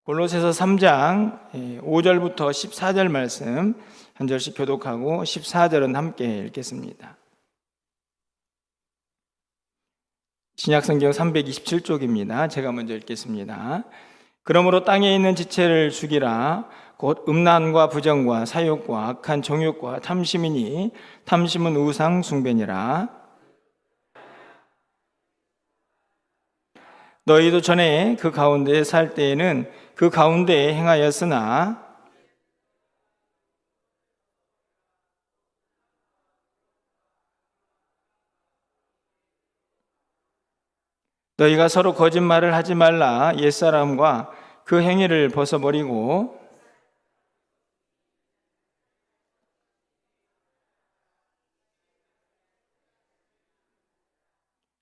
골로새서 3장 5절부터 14절 말씀 한 절씩 교독하고 14절은 함께 읽겠습니다. 신약성경 327쪽입니다. 제가 먼저 읽겠습니다. 그러므로 땅에 있는 지체를 죽이라. 곧 음란과 부정과 사욕과 악한 정욕과 탐심이니 탐심은 우상 숭배니라. 너희도 전에 그 가운데에 살 때에는 그 가운데에 행하였으나 너희가 서로 거짓말을 하지 말라. 옛사람과 그 행위를 벗어버리고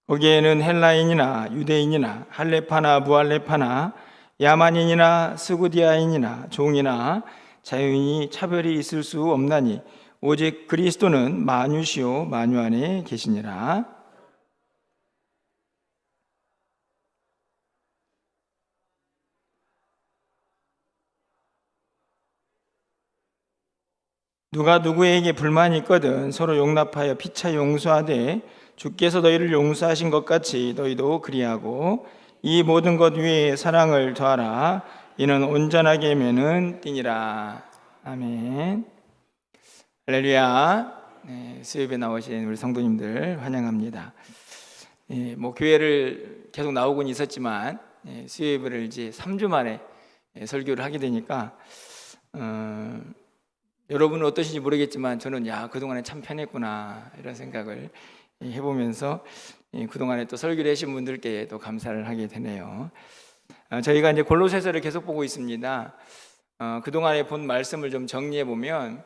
거기에는 헬라인이나 유대인이나 할레파나 무할레파나 야만인이나 스구디아인이나 종이나 자유인이 차별이 있을 수 없나니 오직 그리스도는 만유시요 만유 안에 계시니라. 누가 누구에게 불만이 있거든 서로 용납하여 피차 용서하되 주께서 너희를 용서하신 것 같이 너희도 그리하고 이 모든 것 위에 사랑을 더하라. 이는 온전하게 매는 띠니라. 아멘. 할렐루야. 수요일에 나오신 우리 성도님들 환영합니다. 교회를 계속 나오곤 있었지만 수요일을 이제 3주 만에 설교를 하게 되니까 여러분은 어떠신지 모르겠지만 저는 그동안에 참 편했구나 이런 생각을 해보면서 그동안에 또 설교를 하신 분들께 또 감사를 하게 되네요. 저희가 이제 골로새서를 계속 보고 있습니다. 그동안에 본 말씀을 좀 정리해 보면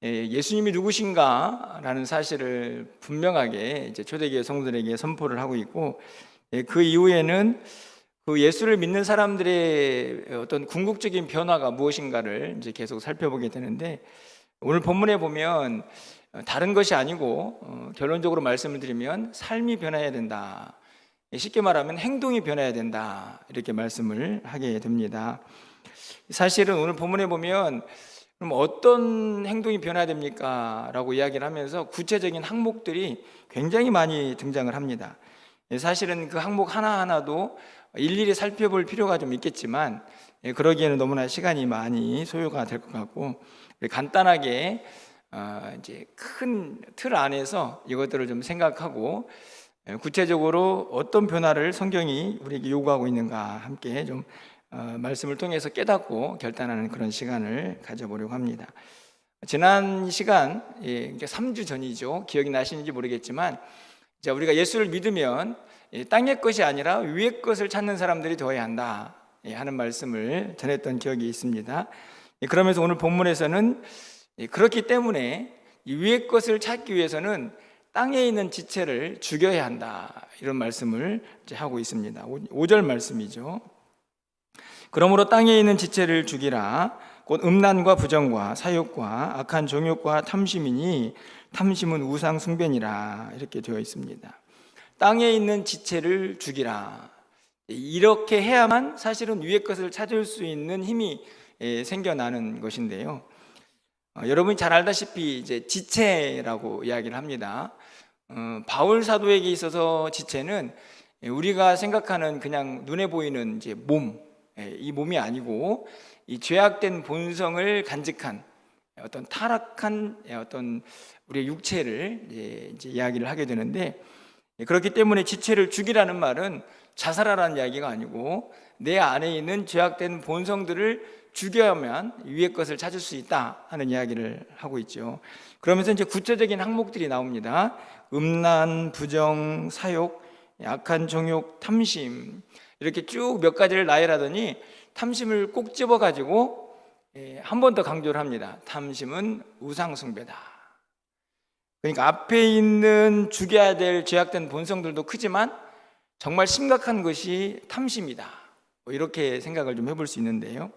예수님이 누구신가라는 사실을 분명하게 이제 초대교회 성도들에게 선포를 하고 있고 그 이후에는 그 예수를 믿는 사람들의 어떤 궁극적인 변화가 무엇인가를 이제 계속 살펴보게 되는데 오늘 본문에 보면 다른 것이 아니고 결론적으로 말씀을 드리면 삶이 변해야 된다. 쉽게 말하면 행동이 변해야 된다. 이렇게 말씀을 하게 됩니다. 사실은 오늘 본문에 보면 그럼 어떤 행동이 변해야 됩니까? 라고 이야기를 하면서 구체적인 항목들이 굉장히 많이 등장을 합니다. 사실은 그 항목 하나하나도 일일이 살펴볼 필요가 좀 있겠지만 그러기에는 너무나 시간이 많이 소요가 될 것 같고 간단하게 이제 큰 틀 안에서 이것들을 좀 생각하고 구체적으로 어떤 변화를 성경이 우리에게 요구하고 있는가 함께 좀 말씀을 통해서 깨닫고 결단하는 그런 시간을 가져보려고 합니다. 지난 시간 3주 전이죠. 기억이 나시는지 모르겠지만 우리가 예수를 믿으면 땅의 것이 아니라 위의 것을 찾는 사람들이 되어야 한다 하는 말씀을 전했던 기억이 있습니다. 그러면서 오늘 본문에서는 그렇기 때문에 이 위의 것을 찾기 위해서는 땅에 있는 지체를 죽여야 한다 이런 말씀을 하고 있습니다. 5절 말씀이죠. 그러므로 땅에 있는 지체를 죽이라. 곧 음란과 부정과 사욕과 악한 정욕과 탐심이니 탐심은 우상 숭배니라 이렇게 되어 있습니다. 땅에 있는 지체를 죽이라. 이렇게 해야만 사실은 위의 것을 찾을 수 있는 힘이 생겨나는 것인데요. 여러분이 잘 알다시피 이제 지체라고 이야기를 합니다. 바울 사도에게 있어서 지체는 우리가 생각하는 그냥 눈에 보이는 이제 이 몸이 아니고 이 죄악된 본성을 간직한 어떤 타락한 어떤 우리의 육체를 이제 이야기를 하게 되는데 그렇기 때문에 지체를 죽이라는 말은 자살하라는 이야기가 아니고 내 안에 있는 죄악된 본성들을 죽여야만 위의 것을 찾을 수 있다 하는 이야기를 하고 있죠. 그러면서 이제 구체적인 항목들이 나옵니다. 음란, 부정, 사욕, 악한 정욕, 탐심 이렇게 쭉 몇 가지를 나열하더니 탐심을 꼭 집어가지고 한 번 더 강조를 합니다. 탐심은 우상숭배다. 그러니까 앞에 있는 죽여야 될 죄악된 본성들도 크지만 정말 심각한 것이 탐심이다. 이렇게 생각을 좀 해볼 수 있는데요.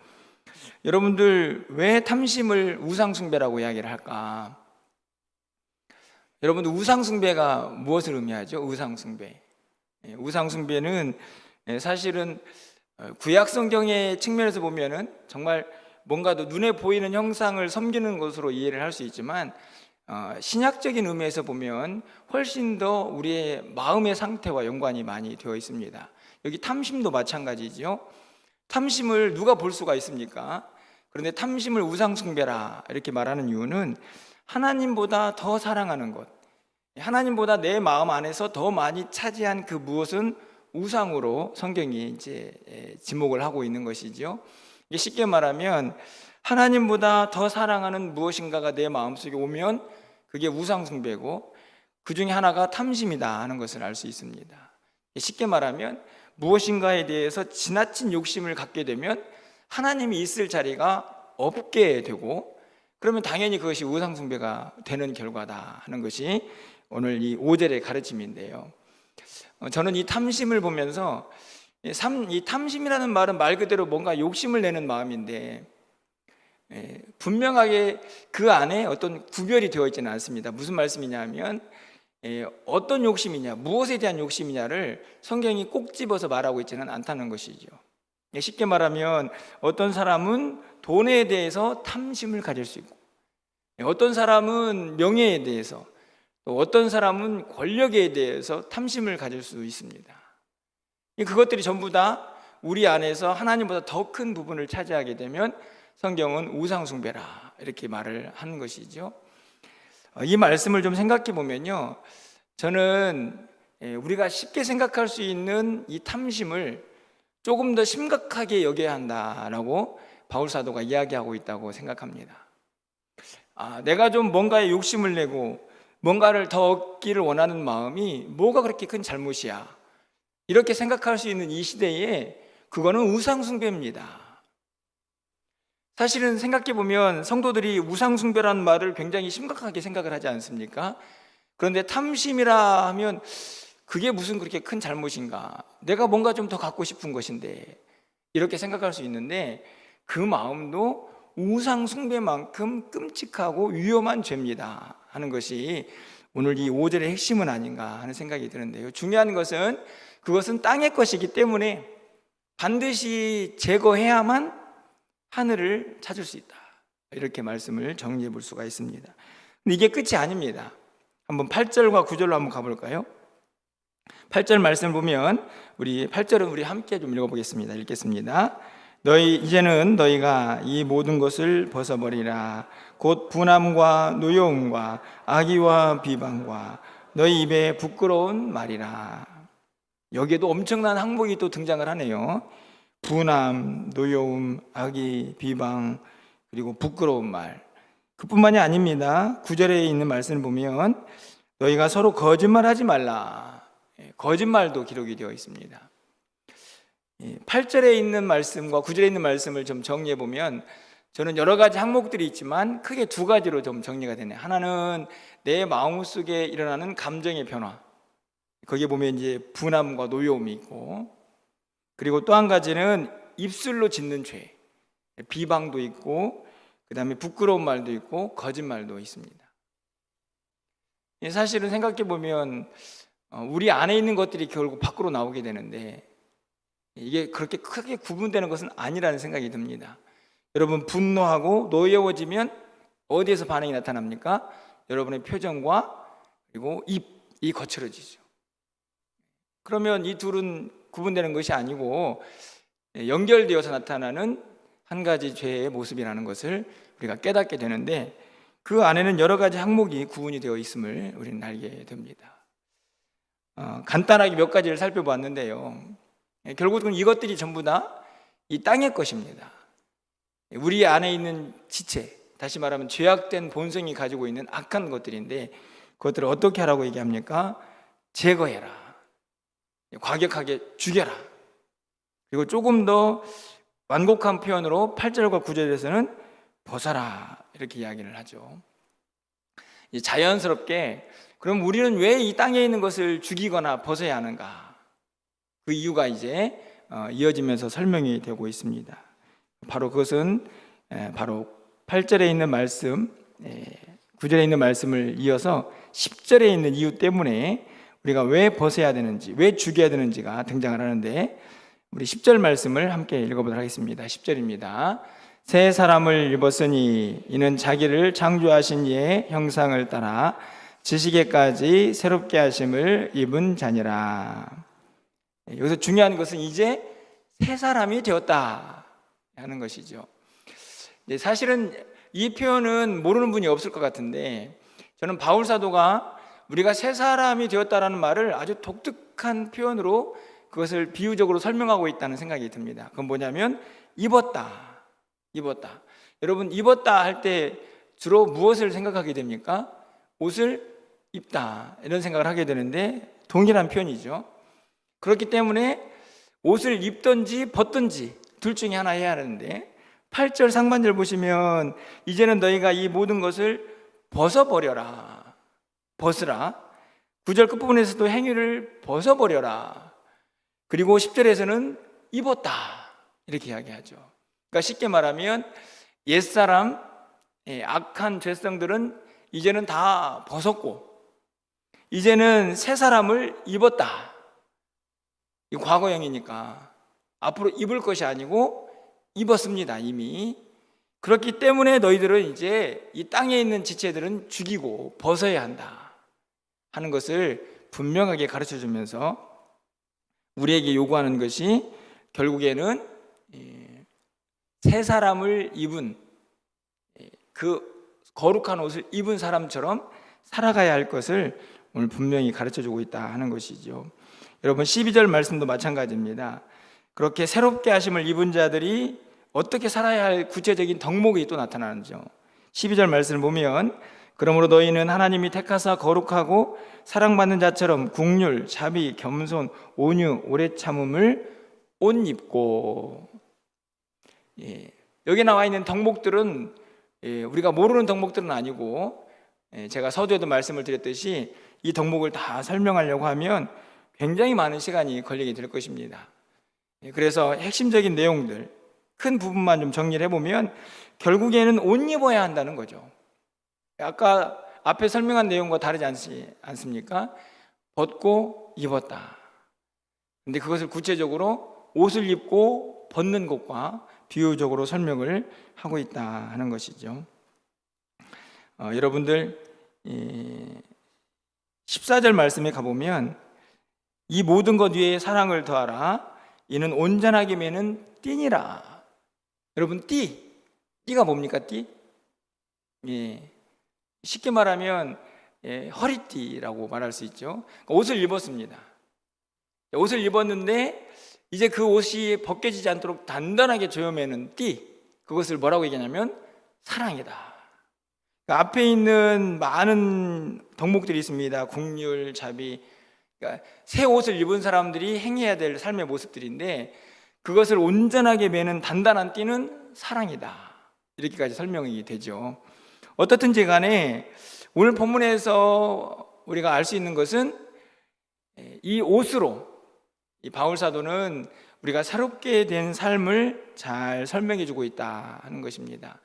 여러분들 왜 탐심을 우상숭배라고 이야기를 할까? 여러분들 우상숭배가 무엇을 의미하죠? 우상숭배. 우상숭배는 사실은 구약 성경의 측면에서 보면은 정말 뭔가 더 눈에 보이는 형상을 섬기는 것으로 이해를 할 수 있지만 신약적인 의미에서 보면 훨씬 더 우리의 마음의 상태와 연관이 많이 되어 있습니다. 여기 탐심도 마찬가지죠. 탐심을 누가 볼 수가 있습니까? 그런데 탐심을 우상숭배라 이렇게 말하는 이유는 하나님보다 더 사랑하는 것, 하나님보다 내 마음 안에서 더 많이 차지한 그 무엇은 우상으로 성경이 이제 지목을 하고 있는 것이죠. 쉽게 말하면 하나님보다 더 사랑하는 무엇인가가 내 마음속에 오면 그게 우상숭배고 그 중에 하나가 탐심이다 하는 것을 알 수 있습니다. 쉽게 말하면 무엇인가에 대해서 지나친 욕심을 갖게 되면 하나님이 있을 자리가 없게 되고 그러면 당연히 그것이 우상숭배가 되는 결과다 하는 것이 오늘 이 5절의 가르침인데요. 저는 이 탐심을 보면서 이 탐심이라는 말은 말 그대로 뭔가 욕심을 내는 마음인데 분명하게 그 안에 어떤 구별이 되어 있지는 않습니다. 무슨 말씀이냐 하면 어떤 욕심이냐, 무엇에 대한 욕심이냐를 성경이 꼭 집어서 말하고 있지는 않다는 것이죠. 쉽게 말하면 어떤 사람은 돈에 대해서 탐심을 가질 수 있고 어떤 사람은 명예에 대해서 또 어떤 사람은 권력에 대해서 탐심을 가질 수 있습니다. 그것들이 전부 다 우리 안에서 하나님보다 더 큰 부분을 차지하게 되면 성경은 우상숭배라 이렇게 말을 하는 것이죠. 이 말씀을 좀 생각해 보면요, 저는 우리가 쉽게 생각할 수 있는 이 탐심을 조금 더 심각하게 여겨야 한다라고 바울 사도가 이야기하고 있다고 생각합니다. 내가 좀 뭔가에 욕심을 내고 뭔가를 더 얻기를 원하는 마음이 뭐가 그렇게 큰 잘못이야, 이렇게 생각할 수 있는 이 시대에 그거는 우상숭배입니다. 사실은 생각해보면 성도들이 우상숭배라는 말을 굉장히 심각하게 생각을 하지 않습니까? 그런데 탐심이라 하면 그게 무슨 그렇게 큰 잘못인가, 내가 뭔가 좀 더 갖고 싶은 것인데, 이렇게 생각할 수 있는데 그 마음도 우상숭배만큼 끔찍하고 위험한 죄입니다 하는 것이 오늘 이 5절의 핵심은 아닌가 하는 생각이 드는데요. 중요한 것은 그것은 땅의 것이기 때문에 반드시 제거해야만 하늘을 찾을 수 있다, 이렇게 말씀을 정리해 볼 수가 있습니다. 근데 이게 끝이 아닙니다. 한번 8절과 9절로 한번 가볼까요? 8절 말씀을 보면 우리 8절은 우리 함께 좀 읽어보겠습니다. 읽겠습니다. 이제는 너희가 이 모든 것을 벗어버리라. 곧 분함과 노여움과 악의와 비방과 너희 입에 부끄러운 말이라. 여기에도 엄청난 항목이 또 등장을 하네요. 분함, 노여움, 악의, 비방, 그리고 부끄러운 말. 그뿐만이 아닙니다. 9절에 있는 말씀을 보면 너희가 서로 거짓말하지 말라. 거짓말도 기록이 되어 있습니다. 8절에 있는 말씀과 9절에 있는 말씀을 좀 정리해 보면 저는 여러 가지 항목들이 있지만 크게 두 가지로 좀 정리가 되네요. 하나는 내 마음속에 일어나는 감정의 변화, 거기에 보면 이제 분함과 노여움이 있고, 그리고 또 한 가지는 입술로 짓는 죄, 비방도 있고, 그 다음에 부끄러운 말도 있고, 거짓말도 있습니다. 사실은 생각해 보면 우리 안에 있는 것들이 결국 밖으로 나오게 되는데 이게 그렇게 크게 구분되는 것은 아니라는 생각이 듭니다. 여러분, 분노하고 노여워지면 어디에서 반응이 나타납니까? 여러분의 표정과 그리고 입이 거칠어지죠. 그러면 이 둘은 구분되는 것이 아니고 연결되어서 나타나는 한 가지 죄의 모습이라는 것을 우리가 깨닫게 되는데, 그 안에는 여러 가지 항목이 구분이 되어 있음을 우리는 알게 됩니다. 간단하게 몇 가지를 살펴봤는데요, 결국은 이것들이 전부 다 이 땅의 것입니다. 우리 안에 있는 지체, 다시 말하면 죄악된 본성이 가지고 있는 악한 것들인데, 그것들을 어떻게 하라고 얘기합니까? 제거해라, 과격하게 죽여라. 그리고 조금 더 완곡한 표현으로 8절과 9절에서는 벗어라, 이렇게 이야기를 하죠. 자연스럽게 그럼 우리는 왜 이 땅에 있는 것을 죽이거나 벗어야 하는가? 그 이유가 이제 이어지면서 설명이 되고 있습니다. 바로 그것은 바로 8절에 있는 말씀, 9절에 있는 말씀을 이어서 10절에 있는 이유 때문에 우리가 왜 벗어야 되는지, 왜 죽여야 되는지가 등장을 하는데, 우리 10절 말씀을 함께 읽어보도록 하겠습니다. 10절입니다. 새 사람을 입었으니 이는 자기를 창조하신 이의 형상을 따라 지식에까지 새롭게 하심을 입은 자니라. 여기서 중요한 것은 이제 새 사람이 되었다 하는 것이죠. 사실은 이 표현은 모르는 분이 없을 것 같은데, 저는 바울 사도가 우리가 새 사람이 되었다라는 말을 아주 독특한 표현으로 그것을 비유적으로 설명하고 있다는 생각이 듭니다. 그건 뭐냐면 입었다. 여러분, 입었다 할 때 주로 무엇을 생각하게 됩니까? 옷을 입다, 이런 생각을 하게 되는데 동일한 표현이죠. 그렇기 때문에 옷을 입든지 벗든지 둘 중에 하나 해야 하는데, 8절 상반절 보시면 이제는 너희가 이 모든 것을 벗어버려라, 벗으라. 9절 끝부분에서도 행위를 벗어버려라. 그리고 10절에서는 입었다, 이렇게 이야기하죠. 그러니까 쉽게 말하면 옛사람, 악한 죄성들은 이제는 다 벗었고 이제는 새 사람을 입었다. 이 과거형이니까 앞으로 입을 것이 아니고 입었습니다, 이미. 그렇기 때문에 너희들은 이제 이 땅에 있는 지체들은 죽이고 벗어야 한다 하는 것을 분명하게 가르쳐 주면서 우리에게 요구하는 것이 결국에는 새 사람을 입은, 그 거룩한 옷을 입은 사람처럼 살아가야 할 것을 오늘 분명히 가르쳐 주고 있다 하는 것이죠. 여러분, 12절 말씀도 마찬가지입니다. 그렇게 새롭게 하심을 입은 자들이 어떻게 살아야 할 구체적인 덕목이 또 나타나는죠. 12절 말씀을 보면 그러므로 너희는 하나님이 택하사 거룩하고 사랑받는 자처럼 긍휼, 자비, 겸손, 온유, 오래 참음을 옷 입고. 여기 나와 있는 덕목들은 우리가 모르는 덕목들은 아니고, 제가 서두에도 말씀을 드렸듯이 이 덕목을 다 설명하려고 하면 굉장히 많은 시간이 걸리게 될 것입니다. 그래서 핵심적인 내용들 큰 부분만 좀 정리를 해보면 결국에는 옷 입어야 한다는 거죠. 아까 앞에 설명한 내용과 다르지 않습니까? 벗고 입었다. 근데 그것을 구체적으로 옷을 입고 벗는 것과 비유적으로 설명을 하고 있다 하는 것이죠. 여러분들 14절 말씀에 가보면 이 모든 것 위에 사랑을 더하라. 이는 온전하게 매는 띠니라. 여러분, 띠가 뭡니까? 띠? 쉽게 말하면 허리띠라고 말할 수 있죠. 옷을 입었습니다. 옷을 입었는데 이제 그 옷이 벗겨지지 않도록 단단하게 조여매는 띠, 그것을 뭐라고 얘기하냐면 사랑이다. 앞에 있는 많은 덕목들이 있습니다. 긍휼, 자비. 그러니까 새 옷을 입은 사람들이 행해야 될 삶의 모습들인데 그것을 온전하게 매는 단단한 띠는 사랑이다. 이렇게까지 설명이 되죠. 어떻든지 간에 오늘 본문에서 우리가 알 수 있는 것은 이 옷으로 이 바울 사도는 우리가 새롭게 된 삶을 잘 설명해 주고 있다 하는 것입니다.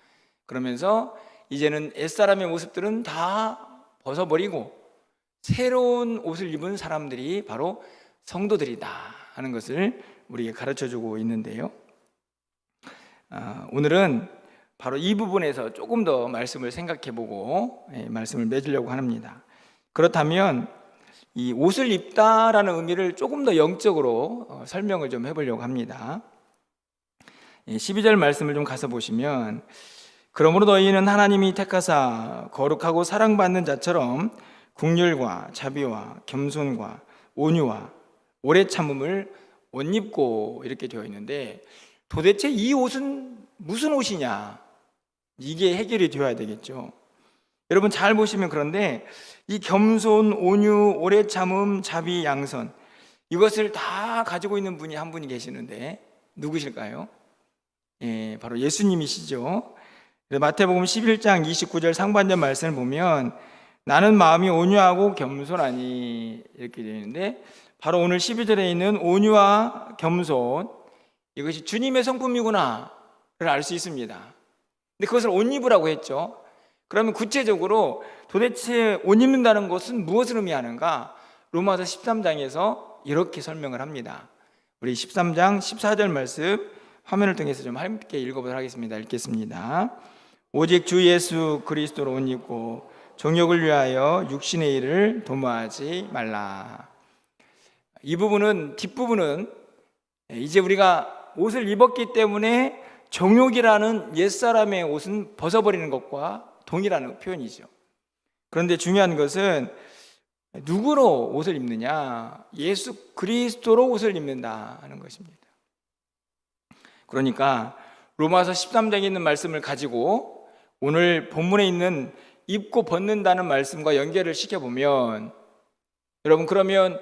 그러면서 이제는 옛사람의 모습들은 다 벗어버리고 새로운 옷을 입은 사람들이 바로 성도들이다 하는 것을 우리에게 가르쳐주고 있는데요. 오늘은 바로 이 부분에서 조금 더 말씀을 생각해보고 말씀을 맺으려고 합니다. 그렇다면 이 옷을 입다라는 의미를 조금 더 영적으로 설명을 좀 해보려고 합니다. 12절 말씀을 좀 가서 보시면 그러므로 너희는 하나님이 택하사 거룩하고 사랑받는 자처럼 긍휼과 자비와 겸손과 온유와 오래 참음을 옷 입고 이렇게 되어 있는데 도대체 이 옷은 무슨 옷이냐? 이게 해결이 되어야 되겠죠. 여러분 잘 보시면 그런데 이 겸손, 온유, 오래 참음, 자비, 양선 이것을 다 가지고 있는 분이 한 분이 계시는데 누구실까요? 바로 예수님이시죠. 마태복음 11장 29절 상반절 말씀을 보면 나는 마음이 온유하고 겸손하니 이렇게 되어 있는데 바로 오늘 12절에 있는 온유와 겸손 이것이 주님의 성품이구나를 알 수 있습니다. 근데 그것을 옷 입으라고 했죠. 그러면 구체적으로 도대체 옷 입는다는 것은 무엇을 의미하는가? 로마서 13장에서 이렇게 설명을 합니다. 우리 13장 14절 말씀 화면을 통해서 좀 함께 읽어보도록 하겠습니다. 읽겠습니다. 오직 주 예수 그리스도로 옷 입고 정욕을 위하여 육신의 일을 도모하지 말라. 이 부분은, 뒷부분은 이제 우리가 옷을 입었기 때문에 정욕이라는 옛사람의 옷은 벗어버리는 것과 동일한 표현이죠. 그런데 중요한 것은 누구로 옷을 입느냐? 예수 그리스도로 옷을 입는다 하는 것입니다. 그러니까 로마서 13장에 있는 말씀을 가지고 오늘 본문에 있는 입고 벗는다는 말씀과 연결을 시켜보면, 여러분, 그러면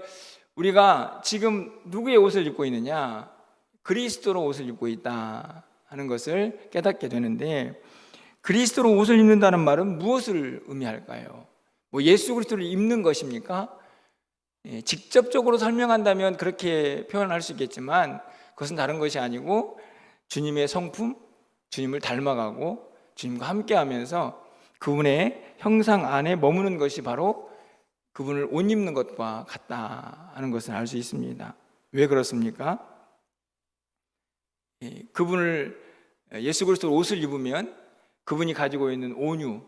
우리가 지금 누구의 옷을 입고 있느냐? 그리스도로 옷을 입고 있다 하는 것을 깨닫게 되는데, 그리스도로 옷을 입는다는 말은 무엇을 의미할까요? 예수 그리스도를 입는 것입니까? 직접적으로 설명한다면 그렇게 표현할 수 있겠지만 그것은 다른 것이 아니고 주님의 성품, 주님을 닮아가고 주님과 함께하면서 그분의 형상 안에 머무는 것이 바로 그분을 옷 입는 것과 같다 하는 것을 알 수 있습니다. 왜 그렇습니까? 그분을, 예수 그리스도 옷을 입으면 그분이 가지고 있는 온유,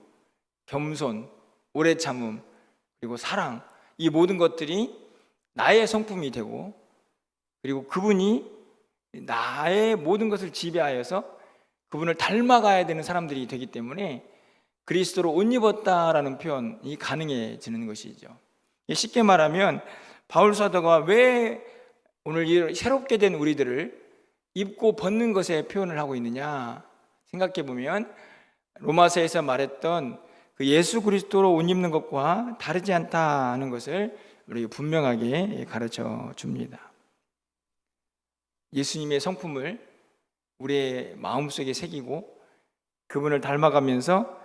겸손, 오래 참음, 그리고 사랑, 이 모든 것들이 나의 성품이 되고, 그리고 그분이 나의 모든 것을 지배하여서 그분을 닮아가야 되는 사람들이 되기 때문에 그리스도로 옷 입었다라는 표현이 가능해지는 것이죠. 쉽게 말하면 바울 사도가 왜 오늘 이 새롭게 된 우리들을 입고 벗는 것에 표현을 하고 있느냐 생각해 보면, 로마서에서 말했던 그 예수 그리스도로 옷 입는 것과 다르지 않다는 것을 우리에게 분명하게 가르쳐 줍니다. 예수님의 성품을 우리의 마음속에 새기고 그분을 닮아가면서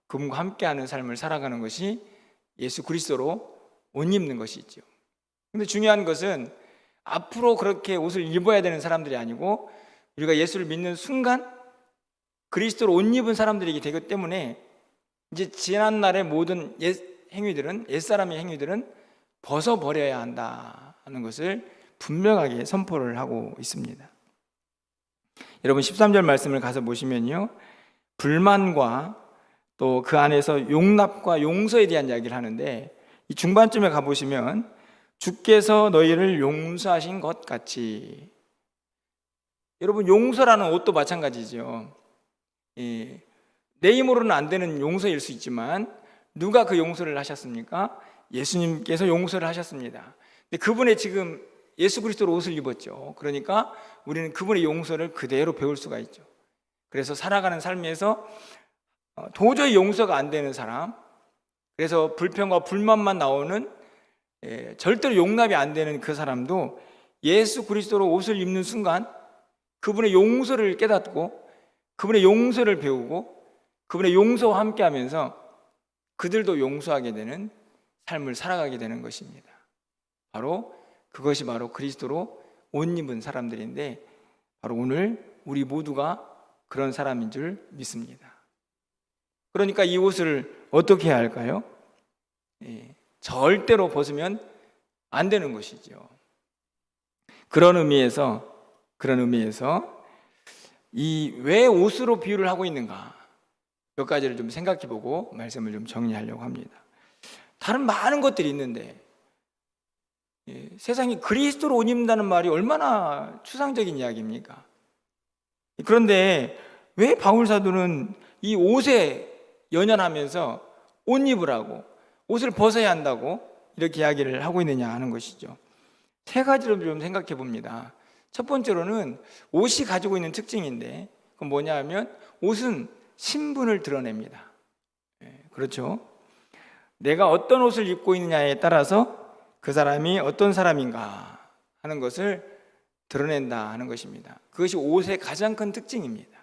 그분과 함께하는 삶을 살아가는 것이 예수 그리스도로 옷 입는 것이죠. 그런데 중요한 것은 앞으로 그렇게 옷을 입어야 되는 사람들이 아니고 우리가 예수를 믿는 순간 그리스도로 옷 입은 사람들이기 되기 때문에 이제 지난날의 모든 옛사람의 행위들은 벗어버려야 한다 하는 것을 분명하게 선포를 하고 있습니다. 여러분 13절 말씀을 가서 보시면요, 불만과 또 그 안에서 용납과 용서에 대한 이야기를 하는데, 이 중반쯤에 가보시면 주께서 너희를 용서하신 것 같이, 여러분 용서라는 옷도 마찬가지죠. 내 힘으로는 안 되는 용서일 수 있지만 누가 그 용서를 하셨습니까? 예수님께서 용서를 하셨습니다. 근데 그분의 지금 예수 그리스도로 옷을 입었죠. 그러니까 우리는 그분의 용서를 그대로 배울 수가 있죠. 그래서 살아가는 삶에서 도저히 용서가 안 되는 사람, 그래서 불평과 불만만 나오는 절대로 용납이 안 되는 그 사람도 예수 그리스도로 옷을 입는 순간 그분의 용서를 깨닫고 그분의 용서를 배우고 그분의 용서와 함께하면서 그들도 용서하게 되는 삶을 살아가게 되는 것입니다. 그것이 바로 그리스도로 옷 입은 사람들인데, 바로 오늘 우리 모두가 그런 사람인 줄 믿습니다. 그러니까 이 옷을 어떻게 해야 할까요? 절대로 벗으면 안 되는 것이죠. 그런 의미에서 이 왜 옷으로 비유를 하고 있는가 몇 가지를 좀 생각해보고 말씀을 좀 정리하려고 합니다. 다른 많은 것들이 있는데 세상에 그리스도로 옷 입는다는 말이 얼마나 추상적인 이야기입니까? 그런데 왜 바울 사도는 이 옷에 연연하면서 옷 입으라고, 옷을 벗어야 한다고 이렇게 이야기를 하고 있느냐 하는 것이죠. 세 가지로 좀 생각해 봅니다. 첫 번째로는 옷이 가지고 있는 특징인데, 그건 뭐냐 하면 옷은 신분을 드러냅니다. 그렇죠? 내가 어떤 옷을 입고 있느냐에 따라서 그 사람이 어떤 사람인가 하는 것을 드러낸다 하는 것입니다. 그것이 옷의 가장 큰 특징입니다.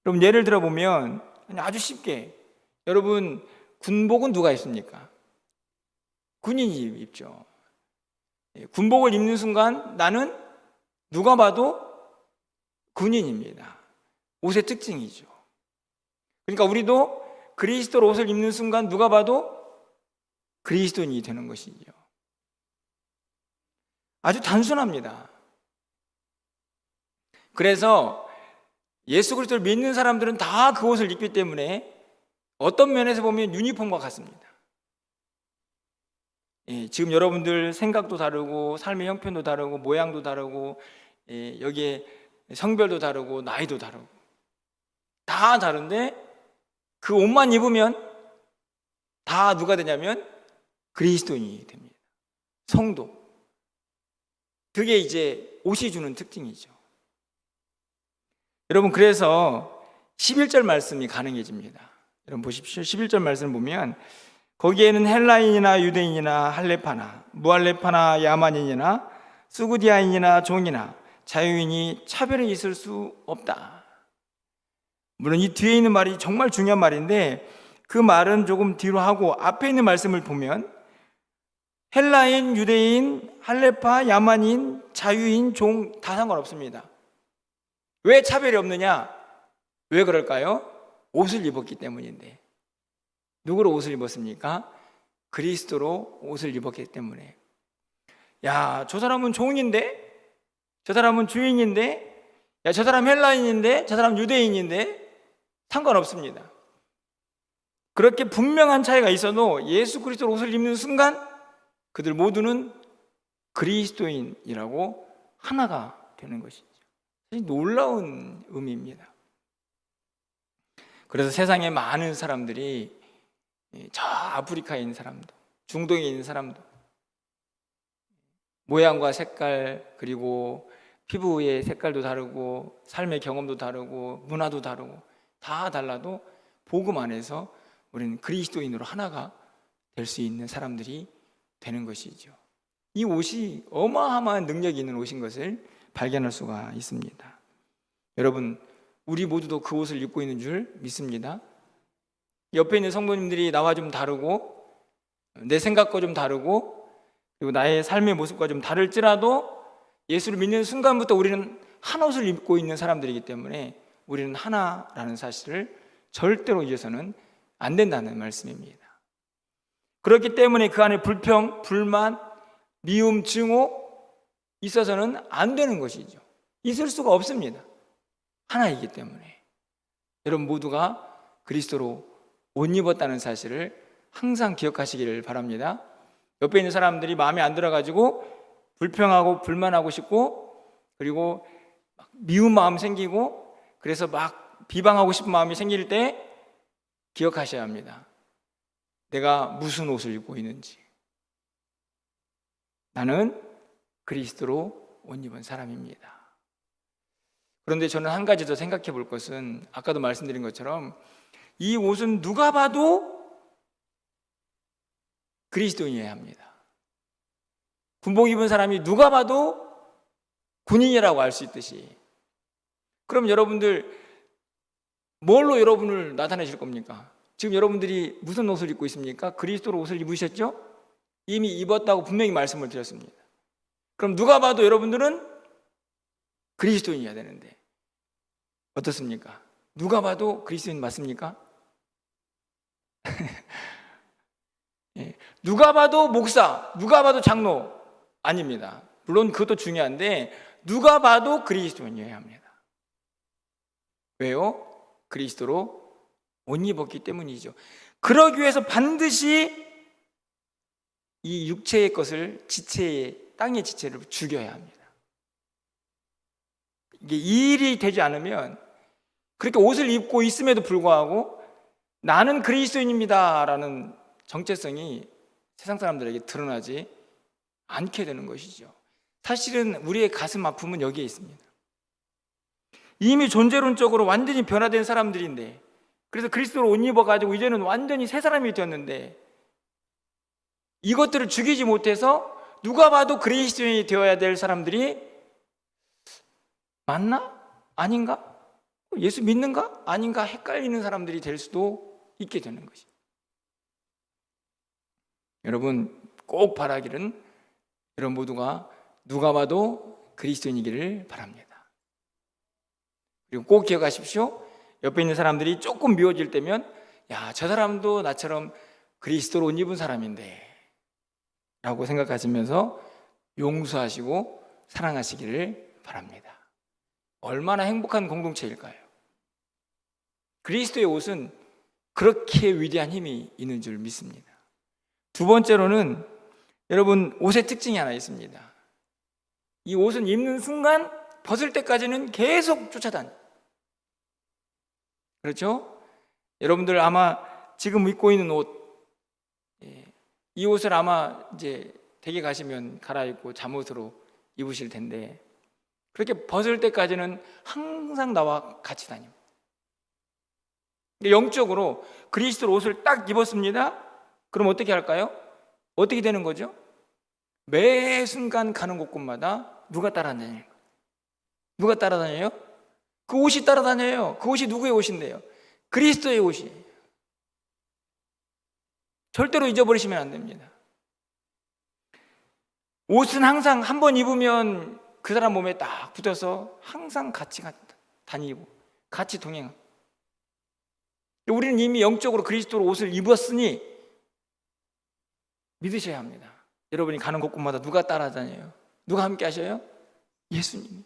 그럼 예를 들어 보면 아주 쉽게, 여러분 군복은 누가 입습니까? 군인이 입죠. 군복을 입는 순간 나는 누가 봐도 군인입니다. 옷의 특징이죠. 그러니까 우리도 그리스도로 옷을 입는 순간 누가 봐도 그리스도인이 되는 것이죠. 아주 단순합니다. 그래서 예수 그리스도를 믿는 사람들은 다 그 옷을 입기 때문에 어떤 면에서 보면 유니폼과 같습니다. 지금 여러분들 생각도 다르고 삶의 형편도 다르고 모양도 다르고 여기에 성별도 다르고 나이도 다르고 다 다른데 그 옷만 입으면 다 누가 되냐면 그리스도인이 됩니다. 성도. 그게 이제 옷이 주는 특징이죠. 여러분, 그래서 11절 말씀이 가능해집니다. 여러분 보십시오. 11절 말씀을 보면 거기에는 헬라인이나 유대인이나 할레파나 무할레파나 야만인이나 수구디아인이나 종이나 자유인이 차별이 있을 수 없다. 물론 이 뒤에 있는 말이 정말 중요한 말인데 그 말은 조금 뒤로 하고 앞에 있는 말씀을 보면 헬라인, 유대인, 할레파, 야만인, 자유인, 종 다 상관없습니다. 왜 차별이 없느냐? 왜 그럴까요? 옷을 입었기 때문인데. 누구로 옷을 입었습니까? 그리스도로 옷을 입었기 때문에. 야, 저 사람은 종인데? 저 사람은 주인인데? 야, 저 사람 헬라인인데? 저 사람 유대인인데? 상관없습니다. 그렇게 분명한 차이가 있어도 예수 그리스도로 옷을 입는 순간 그들 모두는 그리스도인이라고 하나가 되는 것이죠. 놀라운 의미입니다. 그래서 세상에 많은 사람들이 저 아프리카에 있는 사람도, 중동에 있는 사람도 모양과 색깔 그리고 피부의 색깔도 다르고 삶의 경험도 다르고 문화도 다르고 다 달라도 복음 안에서 우리는 그리스도인으로 하나가 될 수 있는 사람들이 되는 것이죠. 이 옷이 어마어마한 능력이 있는 옷인 것을 발견할 수가 있습니다. 여러분, 우리 모두도 그 옷을 입고 있는 줄 믿습니다. 옆에 있는 성도님들이 나와 좀 다르고 내 생각과 좀 다르고 그리고 나의 삶의 모습과 좀 다를지라도 예수를 믿는 순간부터 우리는 한 옷을 입고 있는 사람들이기 때문에 우리는 하나라는 사실을 절대로 잊어서는 안 된다는 말씀입니다. 그렇기 때문에 그 안에 불평, 불만, 미움, 증오 있어서는 안 되는 것이죠. 있을 수가 없습니다. 하나이기 때문에. 여러분 모두가 그리스도로 옷 입었다는 사실을 항상 기억하시기를 바랍니다. 옆에 있는 사람들이 마음에 안 들어가지고 불평하고 불만하고 싶고 그리고 미운 마음 생기고 그래서 막 비방하고 싶은 마음이 생길 때 기억하셔야 합니다. 내가 무슨 옷을 입고 있는지. 나는 그리스도로 옷 입은 사람입니다. 그런데 저는 한 가지 더 생각해 볼 것은 아까도 말씀드린 것처럼 이 옷은 누가 봐도 그리스도인이어야 합니다. 군복 입은 사람이 누가 봐도 군인이라고 알 수 있듯이 그럼 여러분들 뭘로 여러분을 나타내실 겁니까? 지금 여러분들이 무슨 옷을 입고 있습니까? 그리스도로 옷을 입으셨죠? 이미 입었다고 분명히 말씀을 드렸습니다. 그럼 누가 봐도 여러분들은 그리스도인이어야 되는데 어떻습니까? 누가 봐도 그리스도인 맞습니까? 예. 누가 봐도 목사, 누가 봐도 장로 아닙니다. 물론 그것도 중요한데 누가 봐도 그리스도인이어야 합니다. 왜요? 그리스도로 옷 입었기 때문이죠. 그러기 위해서 반드시 이 육체의 것을 땅의 지체를 죽여야 합니다. 이게 이 일이 되지 않으면 그렇게 옷을 입고 있음에도 불구하고 나는 그리스도인입니다 라는 정체성이 세상 사람들에게 드러나지 않게 되는 것이죠. 사실은 우리의 가슴 아픔은 여기에 있습니다. 이미 존재론적으로 완전히 변화된 사람들인데 그래서 그리스도로 옷 입어가지고 이제는 완전히 새 사람이 되었는데 이것들을 죽이지 못해서 누가 봐도 그리스도인이 되어야 될 사람들이 맞나? 아닌가? 예수 믿는가? 아닌가? 헷갈리는 사람들이 될 수도 있게 되는 것이. 여러분 꼭 바라기는 여러분 모두가 누가 봐도 그리스도인이기를 바랍니다. 그리고 꼭 기억하십시오. 옆에 있는 사람들이 조금 미워질 때면 야, 저 사람도 나처럼 그리스도로 옷 입은 사람인데 라고 생각하시면서 용서하시고 사랑하시기를 바랍니다. 얼마나 행복한 공동체일까요? 그리스도의 옷은 그렇게 위대한 힘이 있는 줄 믿습니다. 두 번째로는 여러분, 옷의 특징이 하나 있습니다. 이 옷은 입는 순간 벗을 때까지는 계속 쫓아다녀요. 그렇죠? 여러분들 아마 지금 입고 있는 옷, 이 옷을 아마 이제 댁에 가시면 갈아입고 잠옷으로 입으실 텐데, 그렇게 벗을 때까지는 항상 나와 같이 다닙니다. 영적으로 그리스도 옷을 딱 입었습니다. 그럼 어떻게 할까요? 어떻게 되는 거죠? 매 순간 가는 곳곳마다 누가 따라다녀요? 누가 따라다녀요? 그 옷이 따라다녀요. 그 옷이 누구의 옷인데요? 그리스도의 옷이에요. 절대로 잊어버리시면 안 됩니다. 옷은 항상 한 번 입으면 그 사람 몸에 딱 붙어서 항상 같이 다니고 같이 동행합니다. 우리는 이미 영적으로 그리스도로 옷을 입었으니 믿으셔야 합니다. 여러분이 가는 곳곳마다 누가 따라다녀요? 누가 함께 하셔요? 예수님이.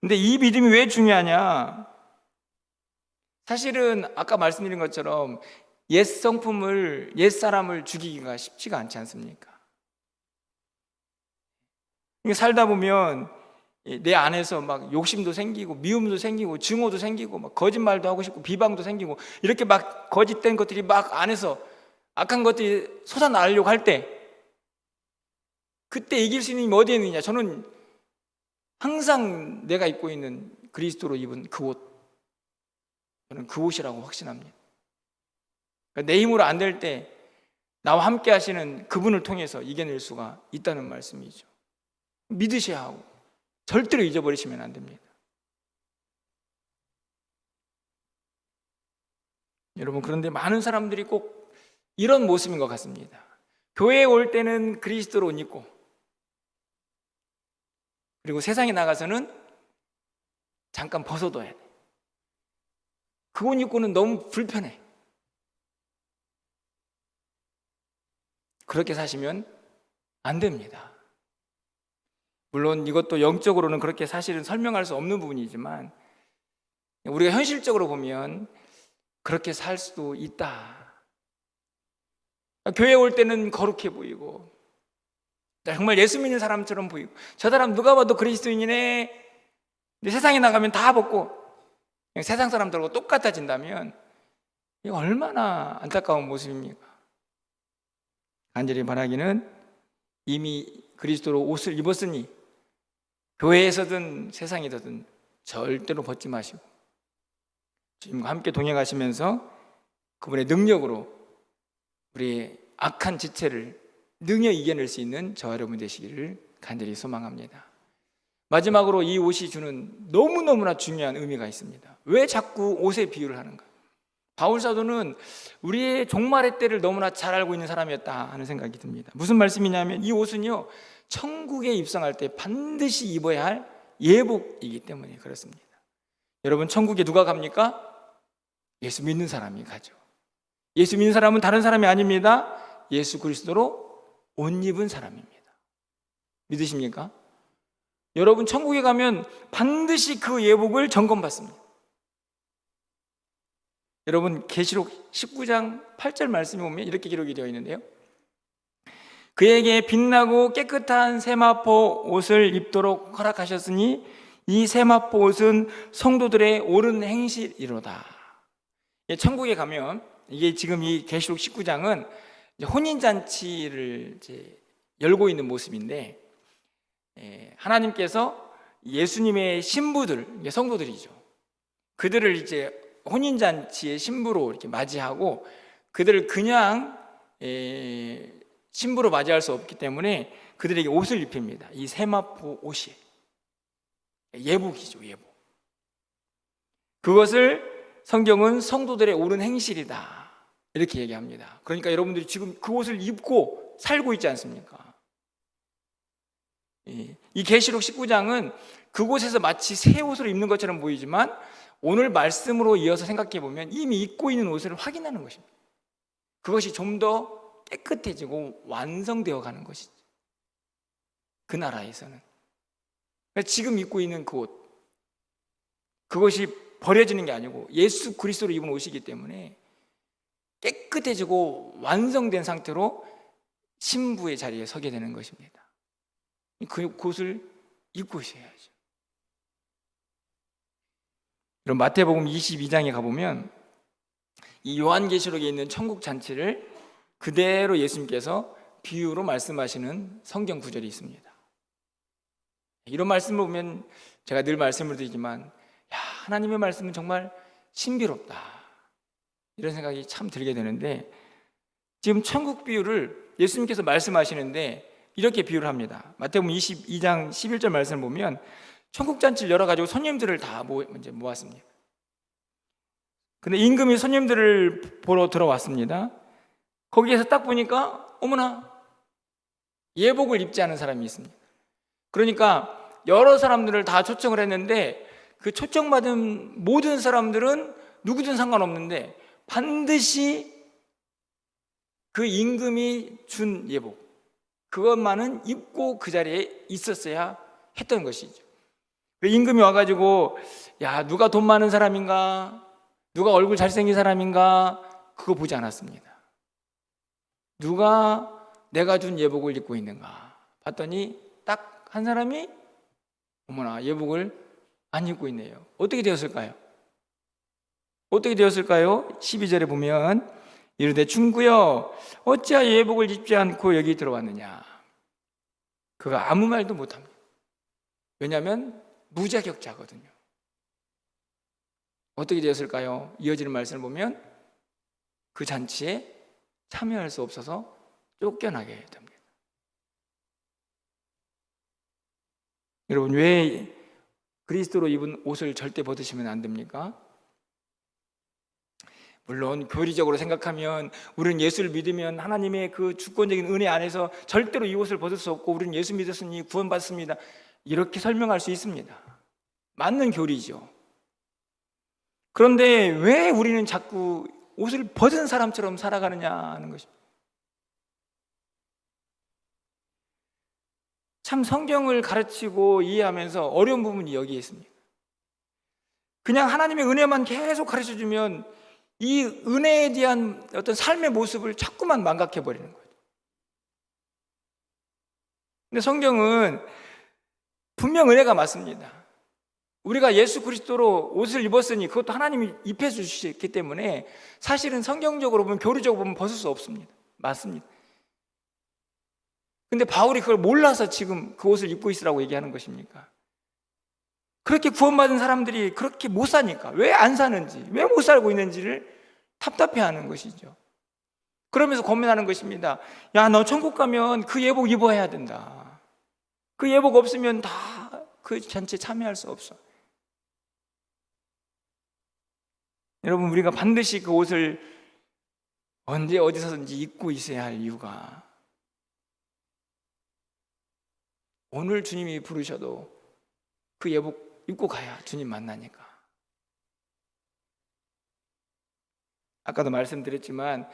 근데 이 믿음이 왜 중요하냐? 사실은 아까 말씀드린 것처럼 옛 성품을, 옛 사람을 죽이기가 쉽지가 않지 않습니까? 살다 보면 내 안에서 막 욕심도 생기고 미움도 생기고 증오도 생기고 막 거짓말도 하고 싶고 비방도 생기고 이렇게 막 거짓된 것들이 막 안에서 악한 것들이 솟아나려고 할 때, 그때 이길 수 있는 힘이 어디에 있느냐? 저는 항상 내가 입고 있는 그리스도로 입은 그 옷, 저는 그 옷이라고 확신합니다. 그러니까 내 힘으로 안 될 때 나와 함께 하시는 그분을 통해서 이겨낼 수가 있다는 말씀이죠. 믿으셔야 하고 절대로 잊어버리시면 안 됩니다. 여러분, 그런데 많은 사람들이 꼭 이런 모습인 것 같습니다. 교회에 올 때는 그리스도로 옷 입고, 그리고 세상에 나가서는 잠깐 벗어둬야 돼. 그 옷 입고는 너무 불편해. 그렇게 사시면 안 됩니다. 물론 이것도 영적으로는 그렇게 사실은 설명할 수 없는 부분이지만 우리가 현실적으로 보면 그렇게 살 수도 있다. 교회 올 때는 거룩해 보이고 정말 예수 믿는 사람처럼 보이고, 저 사람 누가 봐도 그리스도인이네. 근데 세상에 나가면 다 벗고 세상 사람들하고 똑같아진다면 이거 얼마나 안타까운 모습입니까? 간절히 바라기는 이미 그리스도로 옷을 입었으니 교회에서든 세상이든 절대로 벗지 마시고 주님과 함께 동행하시면서 그분의 능력으로 우리의 악한 지체를 능히 이겨낼 수 있는 저와 여러분 되시기를 간절히 소망합니다. 마지막으로 이 옷이 주는 너무너무나 중요한 의미가 있습니다. 왜 자꾸 옷에 비유를 하는가? 바울 사도는 우리의 종말의 때를 너무나 잘 알고 있는 사람이었다 하는 생각이 듭니다. 무슨 말씀이냐면 이 옷은요, 천국에 입성할 때 반드시 입어야 할 예복이기 때문에 그렇습니다. 여러분, 천국에 누가 갑니까? 예수 믿는 사람이 가죠. 예수 믿는 사람은 다른 사람이 아닙니다. 예수 그리스도로 옷 입은 사람입니다. 믿으십니까? 여러분, 천국에 가면 반드시 그 예복을 점검받습니다. 여러분, 계시록 19장 8절 말씀에 보면 이렇게 기록이 되어 있는데요, 그에게 빛나고 깨끗한 세마포 옷을 입도록 허락하셨으니 이 세마포 옷은 성도들의 옳은 행실이로다. 천국에 가면, 이게 지금 이 계시록 19장은 혼인잔치를 이제 열고 있는 모습인데, 하나님께서 예수님의 신부들, 성도들이죠, 그들을 이제 혼인잔치의 신부로 이렇게 맞이하고, 그들을 그냥 신부로 맞이할 수 없기 때문에 그들에게 옷을 입힙니다. 이 세마포 옷이 예복이죠, 예복. 그것을 성경은 성도들의 옳은 행실이다 이렇게 얘기합니다. 그러니까 여러분들이 지금 그 옷을 입고 살고 있지 않습니까? 이 계시록 19장은 그곳에서 마치 새 옷을 입는 것처럼 보이지만 오늘 말씀으로 이어서 생각해 보면 이미 입고 있는 옷을 확인하는 것입니다. 그것이 좀 더 깨끗해지고 완성되어 가는 것이죠. 그 나라에서는. 그러니까 지금 입고 있는 그 옷, 그것이 버려지는 게 아니고 예수 그리스도로 입은 옷이기 때문에 깨끗해지고 완성된 상태로 신부의 자리에 서게 되는 것입니다. 그 옷을 입고 있어야죠. 그럼 마태복음 22장에 가보면 이 요한계시록에 있는 천국 잔치를 그대로 예수님께서 비유로 말씀하시는 성경 구절이 있습니다. 이런 말씀을 보면 제가 늘 말씀을 드리지만 하나님의 말씀은 정말 신비롭다, 이런 생각이 참 들게 되는데, 지금 천국 비유를 예수님께서 말씀하시는데 이렇게 비유를 합니다. 마태복음 22장 11절 말씀을 보면 천국 잔치를 열어가지고 손님들을 다 모았습니다. 근데 임금이 손님들을 보러 들어왔습니다. 거기에서 딱 보니까 어머나, 예복을 입지 않은 사람이 있습니다. 그러니까 여러 사람들을 다 초청을 했는데 그 초청받은 모든 사람들은 누구든 상관없는데 반드시 그 임금이 준 예복, 그것만은 입고 그 자리에 있었어야 했던 것이죠. 임금이 와가지고 누가 돈 많은 사람인가, 누가 얼굴 잘생긴 사람인가, 그거 보지 않았습니다. 누가 내가 준 예복을 입고 있는가 봤더니 딱 한 사람이 어머나, 예복을 안 입고 있네요. 어떻게 되었을까요? 12절에 보면 이르되 중구여 어찌하여 예복을 입지 않고 여기 들어왔느냐. 그가 아무 말도 못합니다. 왜냐하면 무자격자거든요. 어떻게 되었을까요? 이어지는 말씀을 보면 그 잔치에 참여할 수 없어서 쫓겨나게 됩니다. 여러분, 왜 그리스도로 입은 옷을 절대 벗으시면 안 됩니까? 물론 교리적으로 생각하면 우리는 예수를 믿으면 하나님의 그 주권적인 은혜 안에서 절대로 이 옷을 벗을 수 없고 우리는 예수 믿었으니 구원받습니다, 이렇게 설명할 수 있습니다. 맞는 교리죠. 그런데 왜 우리는 자꾸 옷을 벗은 사람처럼 살아가느냐 하는 것입니다. 참 성경을 가르치고 이해하면서 어려운 부분이 여기에 있습니다. 그냥 하나님의 은혜만 계속 가르쳐주면 이 은혜에 대한 어떤 삶의 모습을 자꾸만 망각해버리는 거예요. 근데 성경은 분명 은혜가 맞습니다. 우리가 예수 그리스도로 옷을 입었으니 그것도 하나님이 입혀주셨기 때문에 사실은 성경적으로 보면, 교리적으로 보면 벗을 수 없습니다. 맞습니다. 근데 바울이 그걸 몰라서 지금 그 옷을 입고 있으라고 얘기하는 것입니까? 그렇게 구원받은 사람들이 그렇게 못 사니까, 왜 안 사는지, 왜 못 살고 있는지를 답답해하는 것이죠. 그러면서 고민하는 것입니다. 너 천국 가면 그 예복 입어야 된다. 그 예복 없으면 다 그 잔치에 참여할 수 없어. 여러분, 우리가 반드시 그 옷을 언제 어디서든지 입고 있어야 할 이유가, 오늘 주님이 부르셔도 그 예복 입고 가야 주님 만나니까. 아까도 말씀드렸지만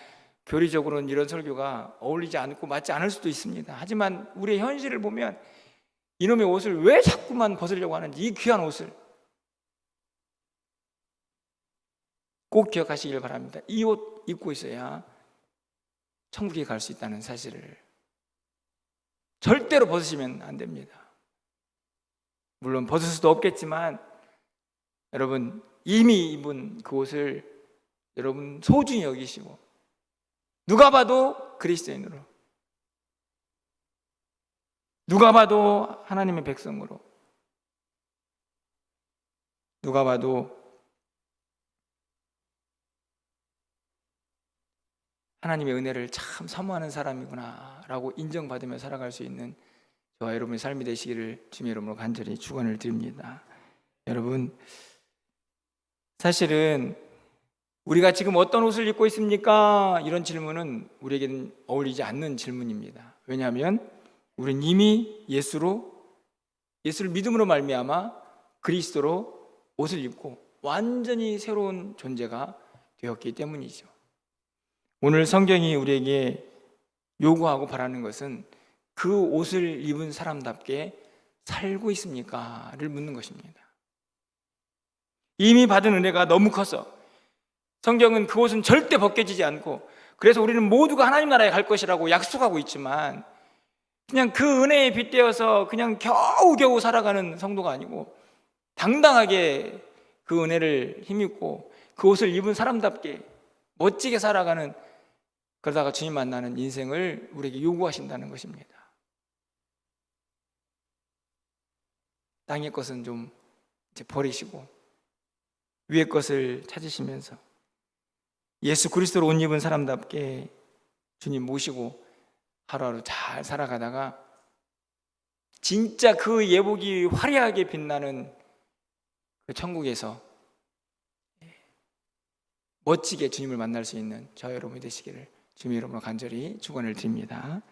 교리적으로는 이런 설교가 어울리지 않고 맞지 않을 수도 있습니다. 하지만 우리의 현실을 보면 이놈의 옷을 왜 자꾸만 벗으려고 하는지, 이 귀한 옷을 꼭 기억하시길 바랍니다. 이 옷 입고 있어야 천국에 갈 수 있다는 사실을 절대로 벗으시면 안 됩니다. 물론 벗을 수도 없겠지만 여러분, 이미 입은 그 옷을 여러분 소중히 여기시고, 누가 봐도 그리스도인으로, 누가 봐도 하나님의 백성으로, 누가 봐도 하나님의 은혜를 참 사모하는 사람이구나 라고 인정받으며 살아갈 수 있는 저와 여러분의 삶이 되시기를 주님의 이름으로 간절히 축원을 드립니다. 여러분, 사실은 우리가 지금 어떤 옷을 입고 있습니까? 이런 질문은 우리에게는 어울리지 않는 질문입니다. 왜냐하면 우리는 이미 예수를 믿음으로 말미암아 그리스도로 옷을 입고 완전히 새로운 존재가 되었기 때문이죠. 오늘 성경이 우리에게 요구하고 바라는 것은 그 옷을 입은 사람답게 살고 있습니까?를 묻는 것입니다. 이미 받은 은혜가 너무 커서 성경은 그 옷은 절대 벗겨지지 않고, 그래서 우리는 모두가 하나님 나라에 갈 것이라고 약속하고 있지만, 그냥 그 은혜에 빗대어서 그냥 겨우겨우 살아가는 성도가 아니고 당당하게 그 은혜를 힘입고 그 옷을 입은 사람답게 멋지게 살아가는, 그러다가 주님 만나는 인생을 우리에게 요구하신다는 것입니다. 땅의 것은 좀 이제 버리시고 위의 것을 찾으시면서 예수 그리스도로 옷 입은 사람답게 주님 모시고 하루하루 잘 살아가다가 진짜 그 예복이 화려하게 빛나는 그 천국에서 멋지게 주님을 만날 수 있는 저 여러분이 되시기를 주님의 이름으로 간절히 축원을 드립니다.